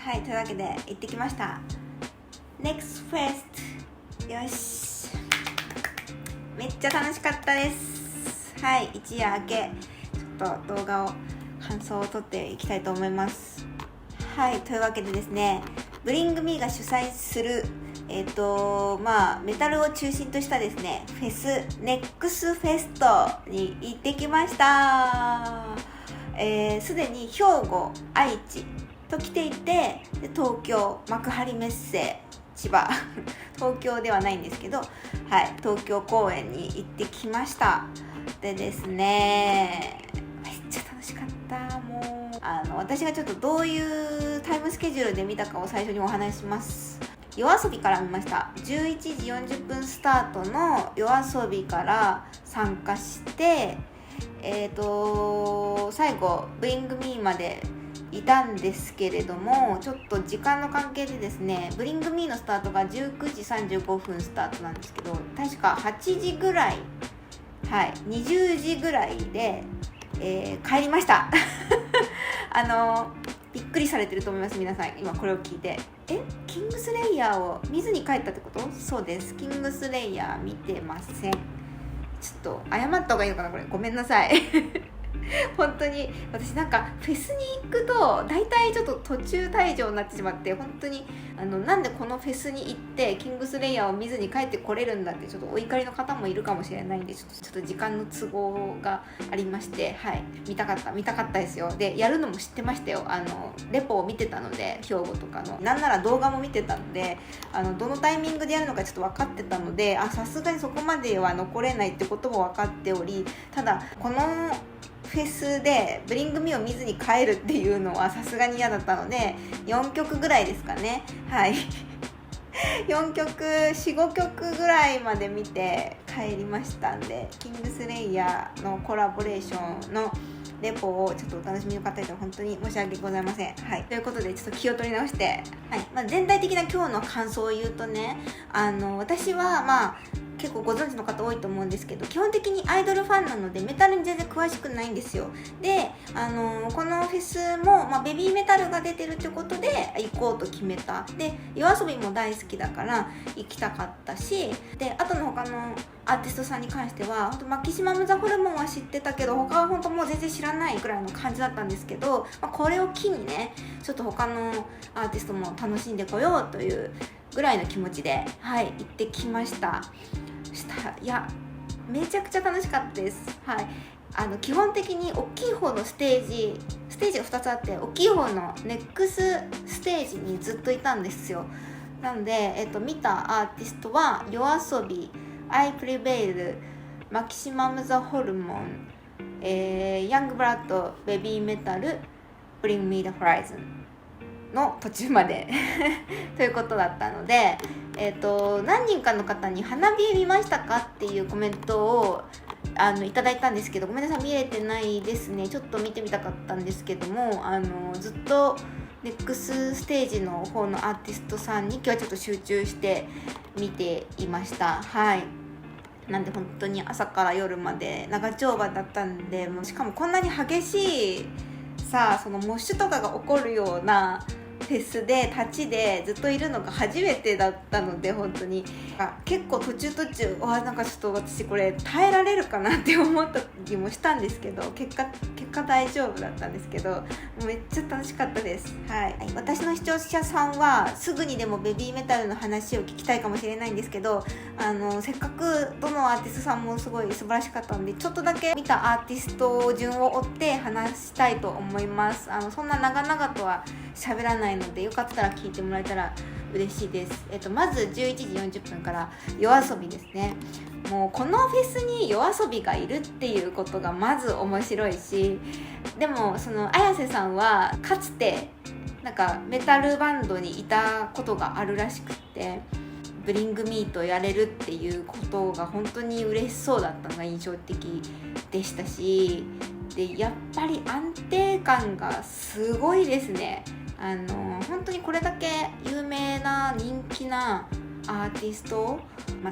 はい、というわけで行ってきました。 Next Fest、 よし、めっちゃ楽しかったです。はい、一夜明けちょっと動画を感想を撮っていきたいと思います。はい、というわけでですね、Bring Me が主催するメタルを中心としたですねフェス、ネックスフェストに行ってきました。すでに兵庫、愛知と来ていて、で東京、幕張メッセ、千葉東京ではないんですけど、はい、東京公演に行ってきました。でですね、めっちゃ楽しかった。もう私がちょっとどういうタイムスケジュールで見たかを最初にお話しします。夜遊びから見ました。11時40分スタートの夜遊びから参加して、最後 Bring Me までいたんですけれども、ちょっと時間の関係でですね、Bring Me のスタートが19時35分スタートなんですけど、確か8時ぐらい、はい、20時ぐらいで、帰りましたびっくりされてると思います。皆さん今これを聞いて、キングスレイヤーを見ずに帰ったってこと？そうです、キングスレイヤー見てません。ちょっと謝った方がいいのかな、これ。ごめんなさい本当に私なんかフェスに行くと大体ちょっと途中退場になってしまって、本当になんでこのフェスに行ってキングスレイヤーを見ずに帰ってこれるんだってちょっとお怒りの方もいるかもしれないんで、ちょっと時間の都合がありまして、はい、見たかったですよ。でやるのも知ってましたよ。レポを見てたので、兵庫とかのなんなら動画も見てたので、どのタイミングでやるのかちょっと分かってたので、さすがにそこまでは残れないってことも分かっており、ただこのフェスでブリングミを見ずに帰るっていうのはさすがに嫌だったので、4曲ぐらいですかね、はい4曲4、5曲ぐらいまで見て帰りましたんで、キングスレイヤーのコラボレーションのレポをちょっとお楽しみの方には本当に申し訳ございません。はい、ということでちょっと気を取り直して、はい、全体的な今日の感想を言うとね、私は結構ご存知の方多いと思うんですけど、基本的にアイドルファンなのでメタルに全然詳しくないんですよ。で、このフェスも、ベビーメタルが出てるってことで行こうと決めた。で、夜遊びも大好きだから行きたかったし、で、あとの他のアーティストさんに関しては本当マキシマム・ザ・ホルモンは知ってたけど、他は本当もう全然知らないくらいの感じだったんですけど、これを機にね、ちょっと他のアーティストも楽しんでこようというぐらいの気持ちで、はい、行ってきました。いや、めちゃくちゃ楽しかったです。はい、基本的に大きい方のステージが2つあって、大きい方のネックスステージにずっといたんですよ。なので、見たアーティストは夜遊び、I Prevail、マキシマム・ザ・ホルモン、ヤングブラッド、ベビーメタル、Bring Me the Horizonの途中までということだったので、何人かの方に花火見ましたかっていうコメントをいただいたんですけど、ごめんなさい、見れてないですね。ちょっと見てみたかったんですけども、ずっとネックスステージの方のアーティストさんに今日はちょっと集中して見ていました。はい、なんで本当に朝から夜まで長丁場だったんで、しかもこんなに激しいそのモッシュとかが起こるようなフェスで立ちでずっといるのが初めてだったので、本当に結構途中なんかちょっと私これ耐えられるかなって思った気もしたんですけど、結果大丈夫だったんですけど、めっちゃ楽しかったです。はい、私の視聴者さんはすぐにでもベビーメタルの話を聞きたいかもしれないんですけど、せっかくどのアーティストさんもすごい素晴らしかったので、ちょっとだけ見たアーティスト順を追って話したいと思います。そんな長々とは喋らないので、よかったら聞いてもらえたら嬉しいです。まず11時40分から夜遊びですね。もうこのフェスに夜遊びがいるっていうことがまず面白いし、でもその綾瀬さんはかつてなんかメタルバンドにいたことがあるらしくって、ブリングミーとやれるっていうことが本当に嬉しそうだったのが印象的でしたし、でやっぱり安定感がすごいですね。本当にこれだけ有名な人気なアーティスト、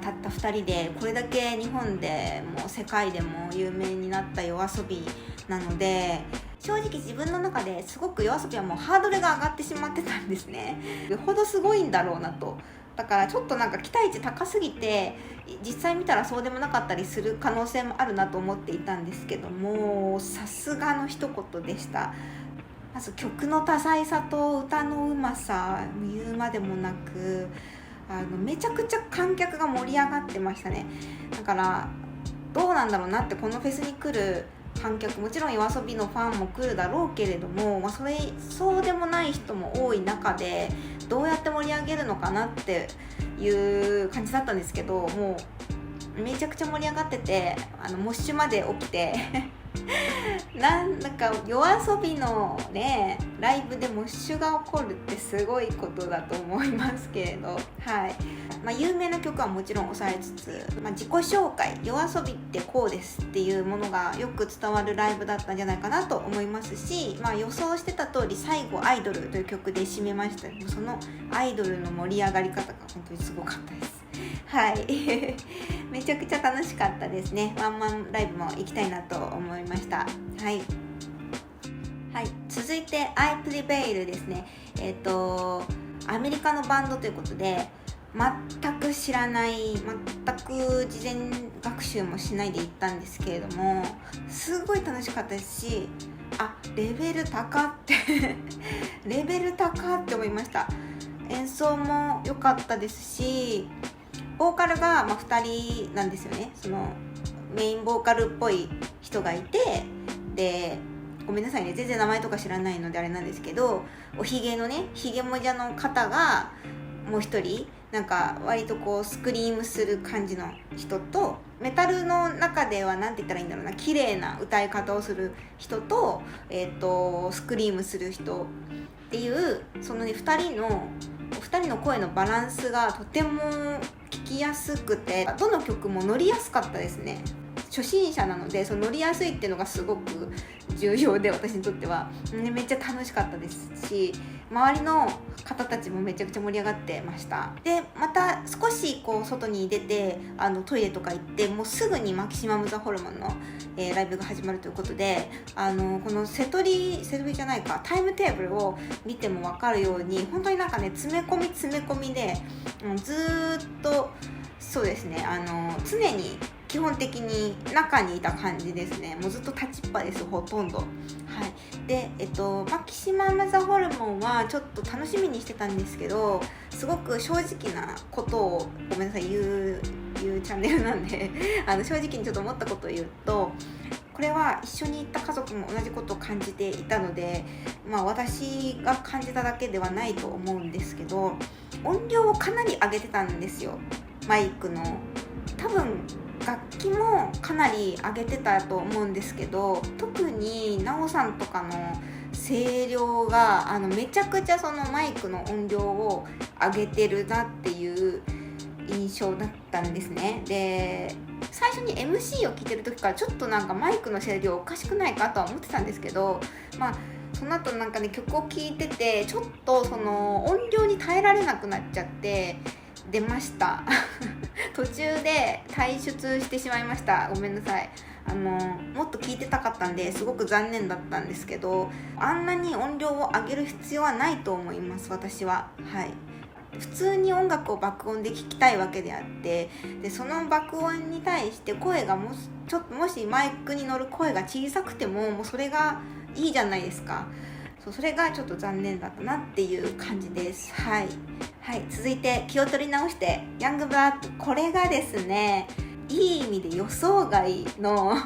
たった2人でこれだけ日本でも世界でも有名になった夜遊びなので、正直自分の中ですごくYOASOBIはもうハードルが上がってしまってたんですね。よほどすごいんだろうなと。だからちょっとなんか期待値高すぎて実際見たらそうでもなかったりする可能性もあるなと思っていたんですけども、さすがの一言でした。まず曲の多彩さと歌のうまさ言うまでもなく、めちゃくちゃ観客が盛り上がってましたね。だからどうなんだろうなって、このフェスに来る観客、もちろんYOASOBIのファンも来るだろうけれども、そうでもない人も多い中でどうやって盛り上げるのかなっていう感じだったんですけど、もうめちゃくちゃ盛り上がってて、モッシュまで起きてなんかYOASOBIのねライブでモッシュが起こるってすごいことだと思いますけれど、はい、有名な曲はもちろん抑えつつ、自己紹介、YOASOBIってこうですっていうものがよく伝わるライブだったんじゃないかなと思いますし、予想してた通り最後アイドルという曲で締めました。そのアイドルの盛り上がり方が本当にすごかったです。はいめちゃくちゃ楽しかったですね。ワンマンライブも行きたいなと思いました。はい、続いてI Prevailですね。アメリカのバンドということで全く知らない、全く事前学習もしないで行ったんですけれども、すごい楽しかったですし、レベル高ってレベル高って思いました。演奏も良かったですし、ボーカルが2人なんですよね。そのメインボーカルっぽい人がいて、でごめんなさいね、全然名前とか知らないのであれなんですけど、おひげのね、ひげもじゃの方がもう一人、なんか割とこうスクリームする感じの人と、メタルの中ではなんて言ったらいいんだろうな、綺麗な歌い方をする人と、スクリームする人っていう、そのね2人の声のバランスがとても聞きやすくて、どの曲も乗りやすかったですね。初心者なのでその乗りやすいっていうのがすごく重要で、私にとってはめっちゃ楽しかったですし、周りの方たちもめちゃくちゃ盛り上がってました。でまた少しこう外に出てトイレとか行って、もうすぐにマキシマム・ザ・ホルモンの、ライブが始まるということで、このセトリじゃないか、タイムテーブルを見ても分かるように、本当になんかね詰め込みで、ずーっとそうですね、常に基本的に中にいた感じですね。もうずっと立ちっぱです、ほとんど。はい。で、マキシマム・ザ・ホルモンはちょっと楽しみにしてたんですけど、すごく正直なことをごめんなさい言うチャンネルなんで正直にちょっと思ったことを言うと、これは一緒に行った家族も同じことを感じていたので、私が感じただけではないと思うんですけど、音量をかなり上げてたんですよ。マイクの多分楽器もかなり上げてたと思うんですけど、特になおさんとかの声量がめちゃくちゃそのマイクの音量を上げてるなっていう印象だったんですね。で最初に MC を聞いてる時からちょっとなんかマイクの声量おかしくないかとは思ってたんですけど、その後なんかね曲を聴いててちょっとその音量に耐えられなくなっちゃって出ました途中で退出してしまいました。ごめんなさい。もっと聞いてたかったんですごく残念だったんですけど、あんなに音量を上げる必要はないと思います、私は。はい。普通に音楽を爆音で聴きたいわけであって、でその爆音に対して声がもしマイクに乗る声が小さくても、もうそれがいいじゃないですか。それがちょっと残念だったなっていう感じです。はい、続いて気を取り直してヤングブラッド、これがですね、いい意味で予想外の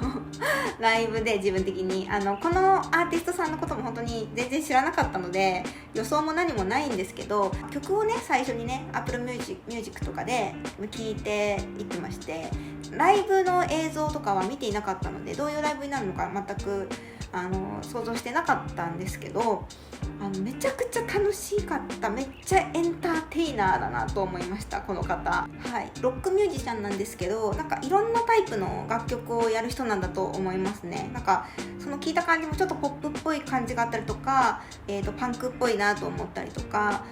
ライブで、自分的にこのアーティストさんのことも本当に全然知らなかったので予想も何もないんですけど、曲をね最初にね Apple Music とかで聴いていってまして、ライブの映像とかは見ていなかったので、どういうライブになるのか全く想像してなかったんですけど、めちゃくちゃ楽しかった。めっちゃエンターテイナーだなと思いました、この方。はい、ロックミュージシャンなんですけど、なんかいろんなタイプの楽曲をやる人なんだと思いますね。なんかその聞いた感じもちょっとポップっぽい感じがあったりとか、パンクっぽいなと思ったりとか、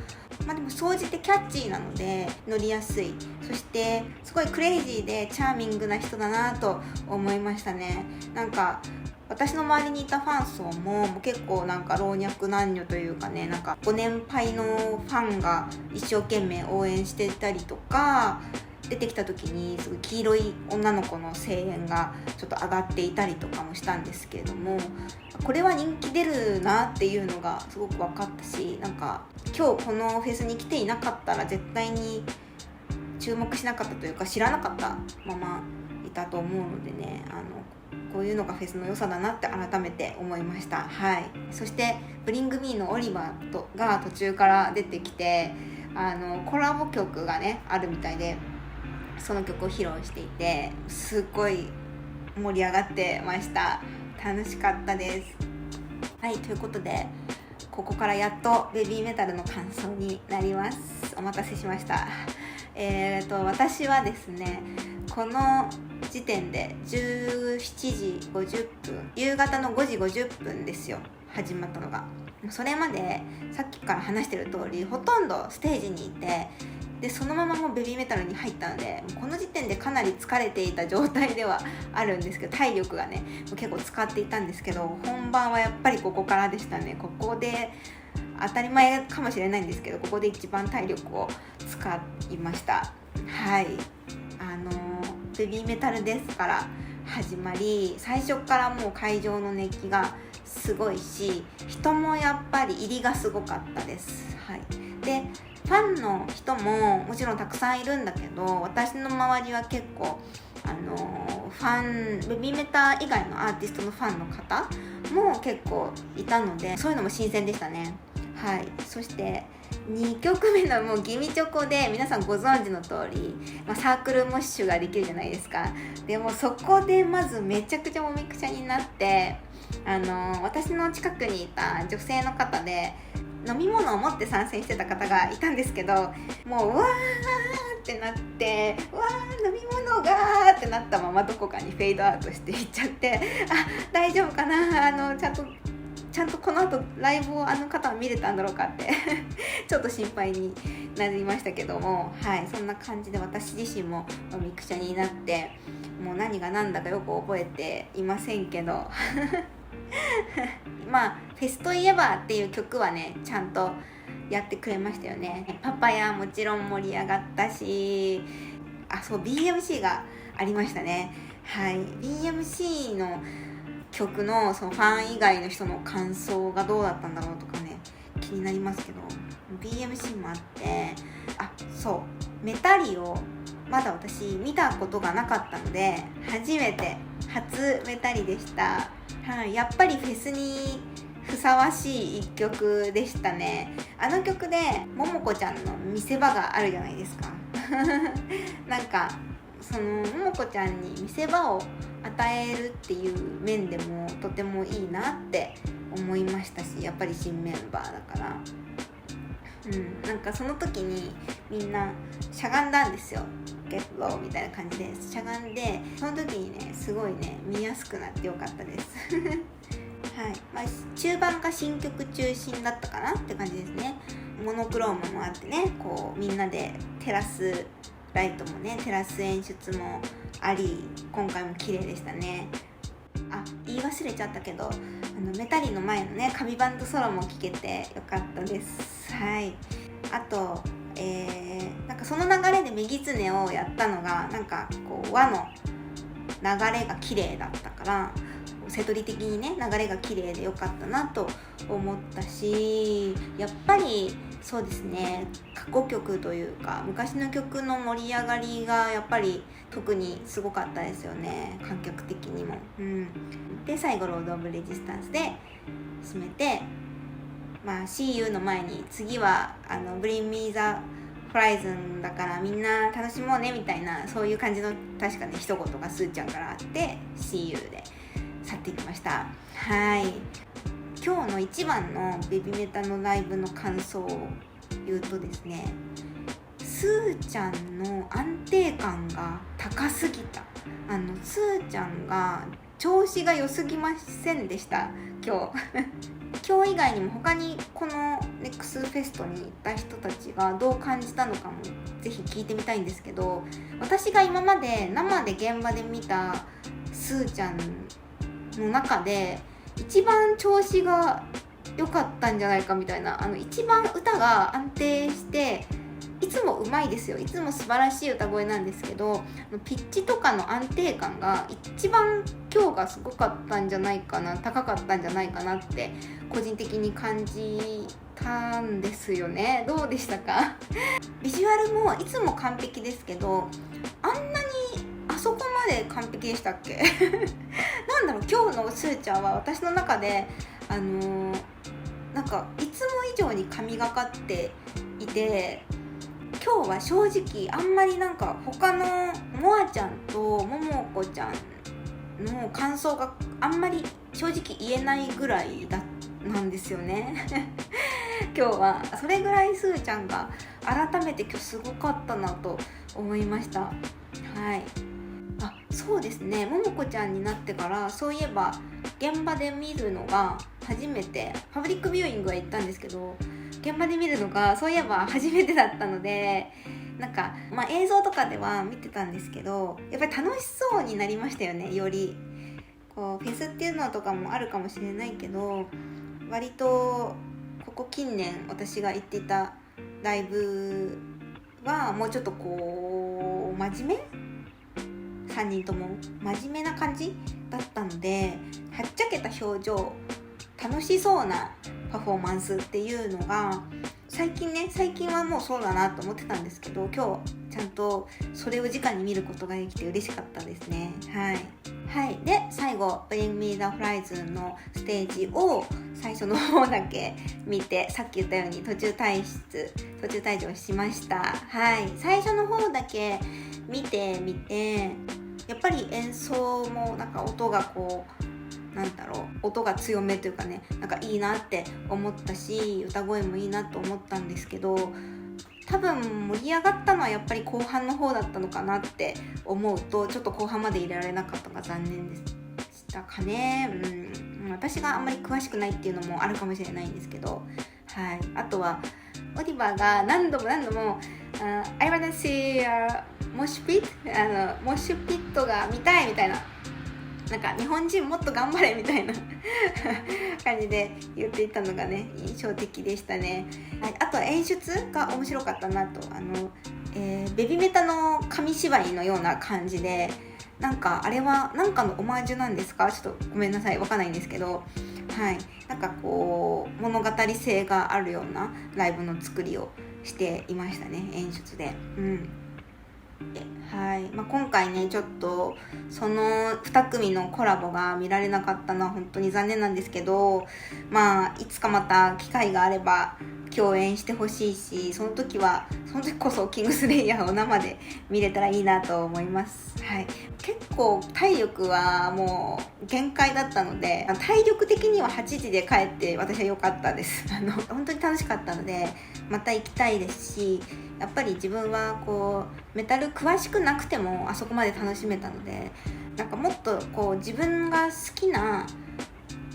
でも総じてキャッチーなので乗りやすい、そしてすごいクレイジーでチャーミングな人だなと思いましたね。なんか私の周りにいたファン層も結構なんか老若男女というかね、なんかご年配のファンが一生懸命応援してたりとか、出てきた時にすごい黄色い女の子の声援がちょっと上がっていたりとかもしたんですけれども、これは人気出るなっていうのがすごく分かったし、なんか今日このフェスに来ていなかったら絶対に注目しなかったというか、知らなかったままいたと思うのでね、こういうのがフェスの良さだなって改めて思いました。はい。そしてブリングミーのオリバーが途中から出てきて、コラボ曲がねあるみたいで、その曲を披露していてすっごい盛り上がってました。楽しかったです。はい、ということでここからやっとベビーメタルの感想になります。お待たせしました。私はですね、この時点で17時50分、夕方の5時50分ですよ、始まったのが。それまでさっきから話してる通りほとんどステージにいて、でそのままもうベビーメタルに入ったので、この時点でかなり疲れていた状態ではあるんですけど、体力がね結構使っていたんですけど、本番はやっぱりここからでしたね。ここで当たり前かもしれないんですけど、ここで一番体力を使いました。はい、ベビーメタルですから始まり、最初からもう会場の熱気がすごいし、人もやっぱり入りがすごかったです。はい、でファンの人ももちろんたくさんいるんだけど、私の周りは結構ベビーメタ以外のアーティストのファンの方も結構いたので、そういうのも新鮮でしたね。はい、そして2曲目のもうギミチョコで、皆さんご存知の通り、サークルモッシュができるじゃないですか。でもそこでまずめちゃくちゃもみくちゃになって、私の近くにいた女性の方で飲み物を持って参戦してた方がいたんですけど、もううわーってなって、うわー飲み物がーってなったままどこかにフェードアウトしていっちゃって、大丈夫かな、ちゃんとこの後ライブを方は見れたんだろうかってちょっと心配になりましたけども、はい、そんな感じで私自身も飲みくちゃになって、もう何が何だかよく覚えていませんけどフェスといえばっていう曲はねちゃんとやってくれましたよね。パパヤもちろん盛り上がったし、そう BMC がありましたね。はい、BMC の曲のそのファン以外の人の感想がどうだったんだろうとかね気になりますけど、 BMC もあって、そうメタリをまだ私見たことがなかったので初メタリでした。はい、やっぱりフェスにふさわしい一曲でしたね。あの曲でももこちゃんの見せ場があるじゃないですかなんかそのももこちゃんに見せ場を与えるっていう面でもとてもいいなって思いましたし、やっぱり新メンバーだから、なんかその時にみんなしゃがんだんですよ。ゲットローみたいな感じでしゃがんで、その時にねすごいね見やすくなってよかったですはい、中盤が新曲中心だったかなって感じですね。モノクロームもあってね、こうみんなでテラスライトもね、テラス演出もあり、今回も綺麗でしたね。言い忘れちゃったけど、メタリの前のね紙バンドソロも聴けてよかったです。はい、あとなんかその流れでメギツネをやったのがなんかこう和の流れが綺麗だったから、セトリ的にね流れが綺麗でよかったなと思ったし、やっぱりそうですね、過去曲というか昔の曲の盛り上がりがやっぱり特にすごかったですよね、観客的にも。で最後ロード・オブ・レジスタンスで締めて、See You の前に次はBring Me the Horizon だからみんな楽しもうねみたいな、そういう感じの確かね一言がスーちゃんからあって See You で去っていきました。はい、今日の一番のベビメタのライブの感想を言うとですね、スーちゃんの安定感が高すぎた。スーちゃんが調子が良すぎませんでした今日以外にも他にこのネックスフェストに行った人たちがどう感じたのかもぜひ聞いてみたいんですけど、私が今まで生で現場で見たスーちゃんの中で一番調子が良かったんじゃないかみたいな、一番歌が安定して、いつもうまいですよ、いつも素晴らしい歌声なんですけど、ピッチとかの安定感が一番今日がすごかったんじゃないかな、高かったんじゃないかなって個人的に感じたんですよね。どうでしたか？ビジュアルもいつも完璧ですけど、あんなにあそこまで完璧でしたっけ？なんだろう、今日のスーちゃんは私の中でなんかいつも以上に神がかっていて、今日は正直あんまりなんか他のモアちゃんとモモコちゃんの感想があんまり正直言えないぐらいなんですよね。今日はそれぐらいスーちゃんが改めて今日すごかったなと思いました。はい。そうですね、ももこちゃんになってからそういえば現場で見るのが初めて、パブリックビューイングは行ったんですけど、現場で見るのがそういえば初めてだったので、なんか、映像とかでは見てたんですけど、やっぱり楽しそうになりましたよね。よりこうフェスっていうのとかもあるかもしれないけど、割とここ近年私が行っていたライブはもうちょっとこう真面目、3人とも真面目な感じだったので、はっちゃけた表情、楽しそうなパフォーマンスっていうのが最近はもうそうだなと思ってたんですけど、今日ちゃんとそれを直に見ることができて嬉しかったですね。はい。で、最後 Bring Me the Horizon のステージを最初の方だけ見て、さっき言ったように途中退場しました。はい。最初の方だけ見てみて、やっぱり演奏もなんか音がこう、なんだろう、音が強めというかね、なんかいいなって思ったし、歌声もいいなと思ったんですけど、多分盛り上がったのはやっぱり後半の方だったのかなって思うと、ちょっと後半まで入れられなかったのが残念でしたかね。私があんまり詳しくないっていうのもあるかもしれないんですけど、はい。あとはオリバーが何度もI wanna see a mosh pit モッシュピットが見たいみたいな、なんか日本人もっと頑張れみたいな感じで言っていたのがね、印象的でしたね。はい、あと演出が面白かったなと、ベビメタの紙芝居のような感じで、なんかあれはなんかのオマージュなんですか？ちょっとごめんなさい、わかんないんですけど、はい、なんかこう物語性があるようなライブの作りをしていましたね、演出で。はい。今回ね、ちょっとその2組のコラボが見られなかったのは本当に残念なんですけど、いつかまた機会があれば共演してほしいし、その時こそキングスレイヤーを生で見れたらいいなと思います。はい。結構体力はもう限界だったので、体力的には8時で帰って私は良かったです。本当に楽しかったのでまた行きたいですし、やっぱり自分はこうメタル詳しくなくてもあそこまで楽しめたので、なんかもっとこう自分が好きな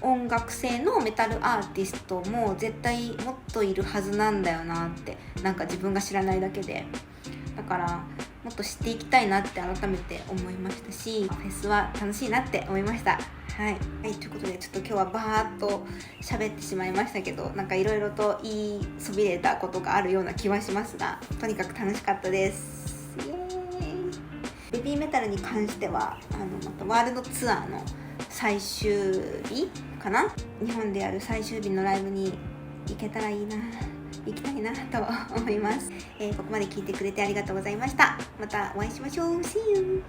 音楽性のメタルアーティストも絶対もっといるはずなんだよなって、なんか自分が知らないだけで、だからもっと知っていきたいなって改めて思いましたし、フェスは楽しいなって思いました。はい、ということでちょっと今日はバーッと喋ってしまいましたけど、なんかいろいろと言いそびれたことがあるような気はしますが、とにかく楽しかったです。イエーイ。ベビーメタルに関してはまたワールドツアーの最終日かな、日本でやる最終日のライブに行けたらいいな、行きたいなと思います。ここまで聞いてくれてありがとうございました。またお会いしましょう。See you!